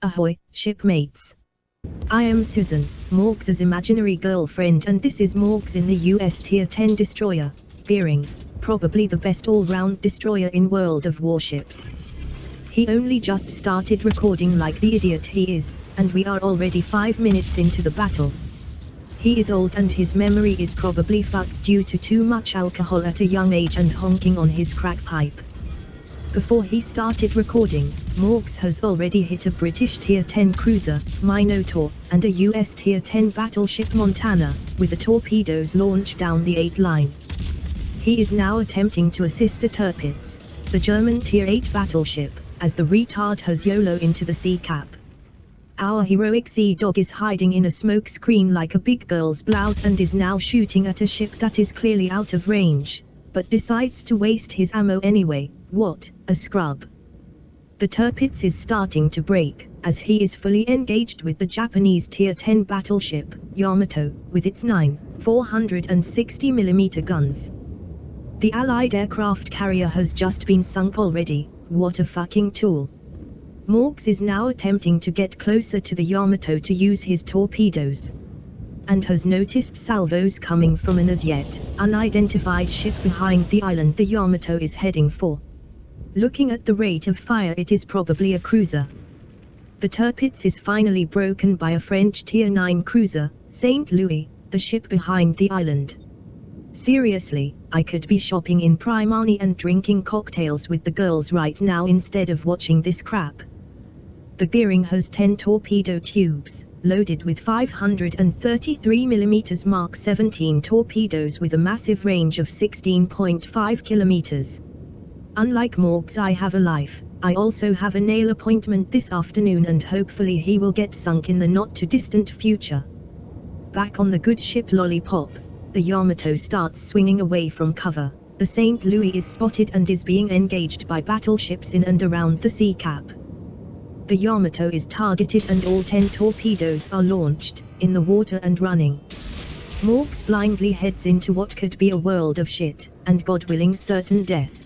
Ahoy, shipmates. I am Susan, Morgs's imaginary girlfriend, and this is Morgs in the US Tier 10 destroyer, Gearing, probably the best all-round destroyer in World of Warships. He only just started recording like the idiot he is, and we are already 5 minutes into the battle. He is old and his memory is probably fucked due to too much alcohol at a young age and honking on his crack pipe. Before he started recording, Morgs has already hit a British Tier 10 cruiser, Minotaur, and a US Tier 10 battleship Montana, with the torpedoes launched down the 8 line. He is now attempting to assist a Tirpitz, the German Tier 8 battleship, as the retard has YOLO into the sea cap. Our heroic sea dog is hiding in a smoke screen like a big girl's blouse and is now shooting at a ship that is clearly out of range, but decides to waste his ammo anyway. What a scrub. The Tirpitz is starting to break, as he is fully engaged with the Japanese Tier 10 battleship, Yamato, with its 9 460mm guns. The Allied aircraft carrier has just been sunk already. What a fucking tool. Morgs is now attempting to get closer to the Yamato to use his torpedoes, and has noticed salvos coming from an as yet unidentified ship behind the island the Yamato is heading for. Looking at the rate of fire, it is probably a cruiser. The Tirpitz is finally broken by a French Tier 9 cruiser, St. Louis, the ship behind the island. Seriously, I could be shopping in Primani and drinking cocktails with the girls right now instead of watching this crap. The Gearing has 10 torpedo tubes, loaded with 533mm Mark 17 torpedoes with a massive range of 16.5 kilometers. Unlike Morgs, I have a life. I also have a nail appointment this afternoon and hopefully he will get sunk in the not-too-distant future. Back on the good ship Lollipop, the Yamato starts swinging away from cover. The St. Louis is spotted and is being engaged by battleships in and around the sea cap. The Yamato is targeted and all 10 torpedoes are launched, in the water and running. Morgs blindly heads into what could be a world of shit, and God willing certain death.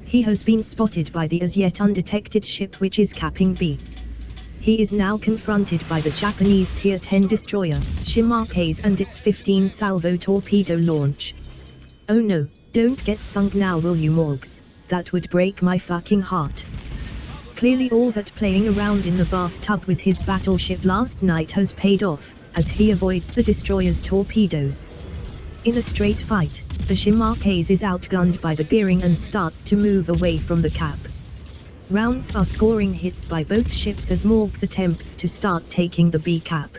He has been spotted by the as yet undetected ship which is capping B. He is now confronted by the Japanese Tier 10 destroyer, Shimake's, and its 15 salvo torpedo launch. Oh no, don't get sunk now will you, Morgs? That would break my fucking heart. Clearly all that playing around in the bathtub with his battleship last night has paid off, as he avoids the destroyer's torpedoes. In a straight fight, the Shimake's is outgunned by the Gearing and starts to move away from the cap. Rounds are scoring hits by both ships as Morgs attempts to start taking the B cap.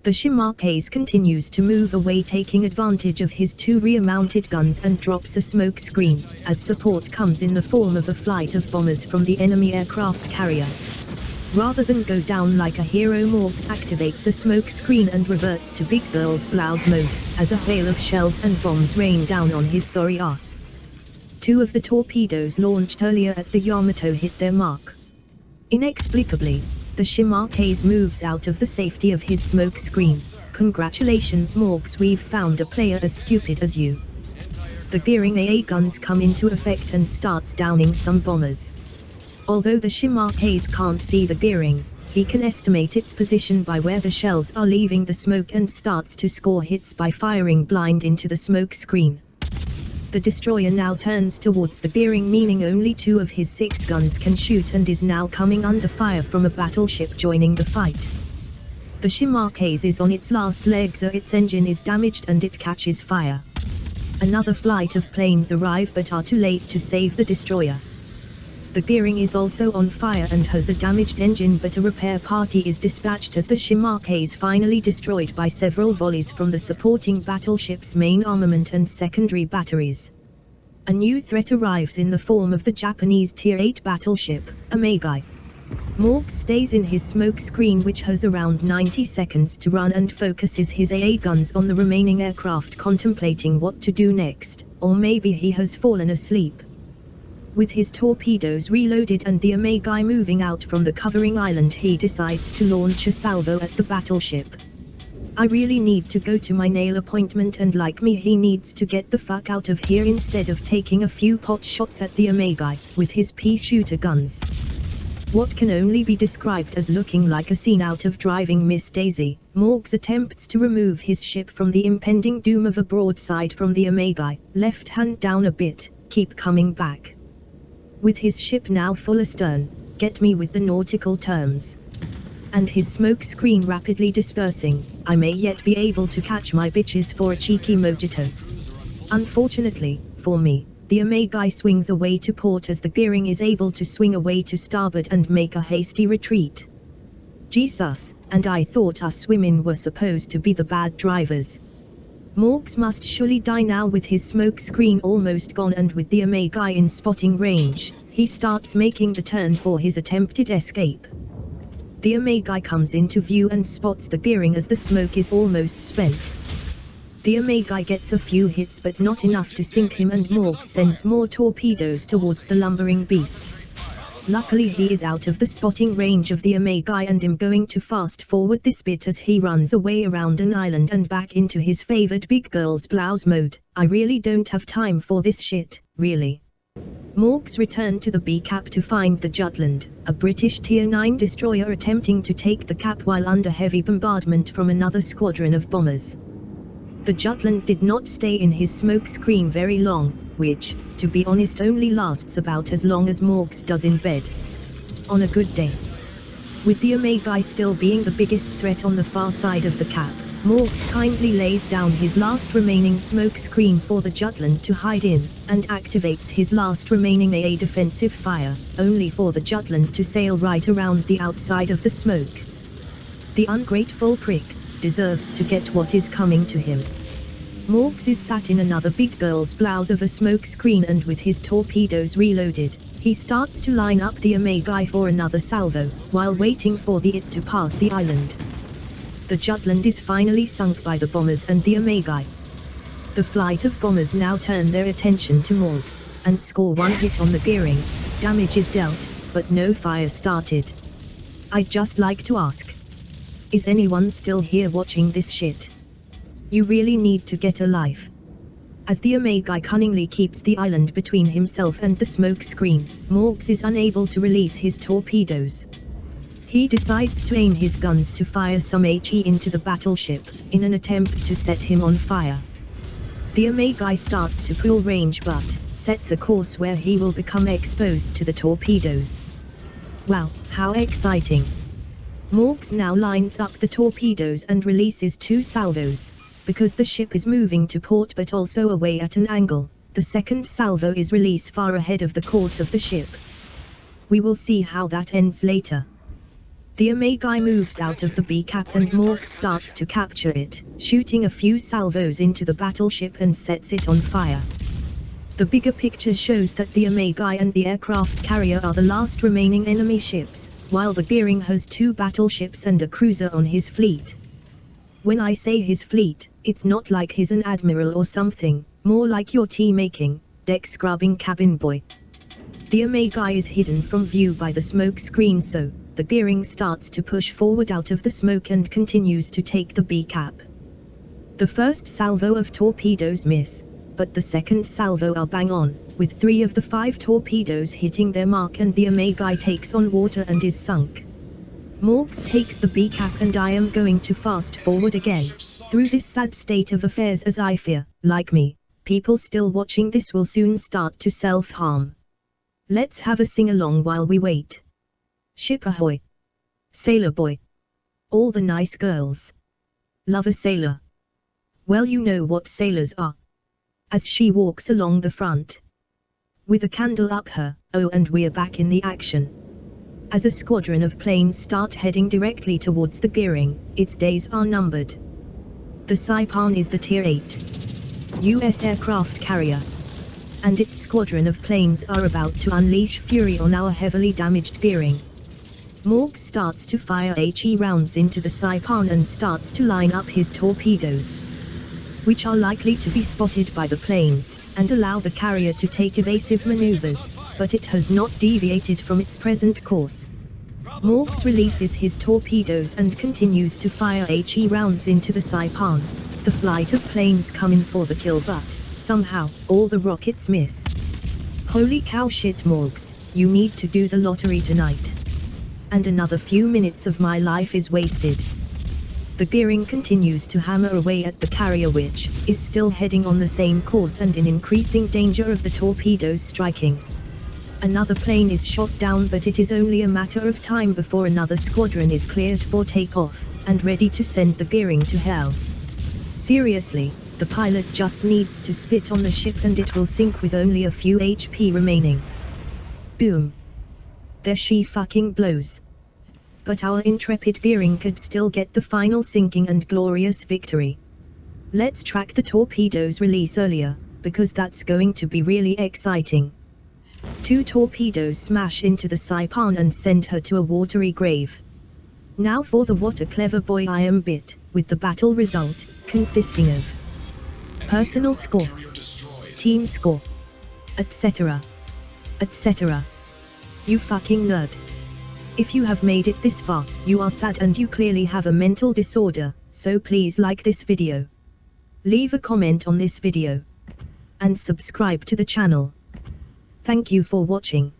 The Shimake's continues to move away, taking advantage of his 2 rear-mounted guns, and drops a smoke screen, as support comes in the form of a flight of bombers from the enemy aircraft carrier. Rather than go down like a hero, Morgs activates a smoke screen and reverts to big girl's blouse mode, as a hail of shells and bombs rain down on his sorry ass. 2 of the torpedoes launched earlier at the Yamato hit their mark. Inexplicably, the Shimake's moves out of the safety of his smoke screen. Congratulations Morgs, we've found a player as stupid as you. The Gearing AA guns come into effect and starts downing some bombers. Although the Shimake's can't see the Gearing, he can estimate its position by where the shells are leaving the smoke and starts to score hits by firing blind into the smoke screen. The destroyer now turns towards the Gearing, meaning only 2 of his 6 guns can shoot, and is now coming under fire from a battleship joining the fight. The Shimake's is on its last legs, so its engine is damaged and it catches fire. Another flight of planes arrive but are too late to save the destroyer. The Gearing is also on fire and has a damaged engine, but a repair party is dispatched as the Shimake's finally destroyed by several volleys from the supporting battleship's main armament and secondary batteries. A new threat arrives in the form of the Japanese Tier 8 battleship, Amagai. Morgs stays in his smoke screen, which has around 90 seconds to run, and focuses his AA guns on the remaining aircraft, contemplating what to do next, or maybe he has fallen asleep. With his torpedoes reloaded and the Amagai moving out from the covering island, he decides to launch a salvo at the battleship. I really need to go to my nail appointment, and like me he needs to get the fuck out of here instead of taking a few pot shots at the Amagai with his pea shooter guns. What can only be described as looking like a scene out of Driving Miss Daisy, Morgs attempts to remove his ship from the impending doom of a broadside from the Omega. Left hand down a bit, keep coming back. With his ship now full astern, get me with the nautical terms. And his smoke screen rapidly dispersing, I may yet be able to catch my bitches for a cheeky mojito. Unfortunately, for me, the Omega swings away to port as the gearing is able to swing away to starboard and make a hasty retreat. Jesus, and I thought us women were supposed to be the bad drivers. Morgs must surely die now with his smoke screen almost gone and with the Omega in spotting range, he starts making the turn for his attempted escape. The Omega comes into view and spots the gearing as the smoke is almost spent. The Omega gets a few hits but not enough to sink him and Morgs sends more torpedoes towards the lumbering beast. Luckily he is out of the spotting range of the Omega and I'm going to fast forward this bit as he runs away around an island and back into his favored big girl's blouse mode. I really don't have time for this shit, really. Morgs returned to the B-Cap to find the Jutland, a British Tier 9 destroyer attempting to take the cap while under heavy bombardment from another squadron of bombers. The Jutland did not stay in his smoke screen very long, which, to be honest, only lasts about as long as Morgs does in bed. On a good day. With the Omega still being the biggest threat on the far side of the cap, Morgs kindly lays down his last remaining smoke screen for the Jutland to hide in, and activates his last remaining AA defensive fire, only for the Jutland to sail right around the outside of the smoke. The ungrateful prick deserves to get what is coming to him. Morgs is sat in another big girl's blouse of a smoke screen and with his torpedoes reloaded, he starts to line up the Omega for another salvo, while waiting for the it to pass the island. The Jutland is finally sunk by the bombers and the Omega. The flight of bombers now turn their attention to Morgs, and score one hit on the gearing. Damage is dealt, but no fire started. I'd just like to ask, is anyone still here watching this shit? You really need to get a life. As the Omega cunningly keeps the island between himself and the smoke screen, Morgs is unable to release his torpedoes. He decides to aim his guns to fire some HE into the battleship, in an attempt to set him on fire. The Omega starts to pull range but sets a course where he will become exposed to the torpedoes. Wow, how exciting! Morgs now lines up the torpedoes and releases 2 salvos. Because the ship is moving to port but also away at an angle, the second salvo is released far ahead of the course of the ship. We will see how that ends later. The Omega moves out of the B-Cap and Morgs starts to capture it, shooting a few salvos into the battleship and sets it on fire. The bigger picture shows that the Omega and the aircraft carrier are the last remaining enemy ships, while the gearing has 2 battleships and a cruiser on his fleet. When I say his fleet, it's not like he's an admiral or something, more like your tea-making, deck-scrubbing cabin boy. The Omega is hidden from view by the smoke screen, so the gearing starts to push forward out of the smoke and continues to take the B-Cap. The first salvo of torpedoes miss, but the second salvo are bang on, with 3 of the 5 torpedoes hitting their mark and the Omega takes on water and is sunk. Morgs takes the B-Cap and I am going to fast forward again, through this sad state of affairs as I fear, like me, people still watching this will soon start to self-harm. Let's have a sing-along while we wait. Ship ahoy! Sailor boy! All the nice girls. Love a sailor. Well, you know what sailors are. As she walks along the front, with a candle up her, oh, and we're back in the action. As a squadron of planes start heading directly towards the gearing, its days are numbered. The Saipan is the Tier 8 US aircraft carrier, and its squadron of planes are about to unleash fury on our heavily damaged gearing. Morgs starts to fire HE rounds into the Saipan and starts to line up his torpedoes, which are likely to be spotted by the planes, and allow the carrier to take evasive maneuvers, but it has not deviated from its present course. Morgs releases his torpedoes and continues to fire HE rounds into the Saipan. The flight of planes come in for the kill, but somehow, all the rockets miss. Holy cow shit, Morgs, you need to do the lottery tonight. and another few minutes of my life is wasted. The gearing continues to hammer away at the carrier, which is still heading on the same course and in increasing danger of the torpedoes striking. Another plane is shot down, but it is only a matter of time before another squadron is cleared for takeoff, and ready to send the gearing to hell. Seriously, the pilot just needs to spit on the ship and it will sink with only a few HP remaining. Boom. There she fucking blows. But our intrepid gearing could still get the final sinking and glorious victory. Let's track the torpedoes release earlier, because that's going to be really exciting. 2 torpedoes smash into the Saipan and send her to a watery grave. Now for the what a clever boy I am bit, with the battle result, consisting of personal score, team score, etc. etc. You fucking nerd. If you have made it this far, you are sad and you clearly have a mental disorder, so please like this video. Leave a comment on this video. And subscribe to the channel. Thank you for watching.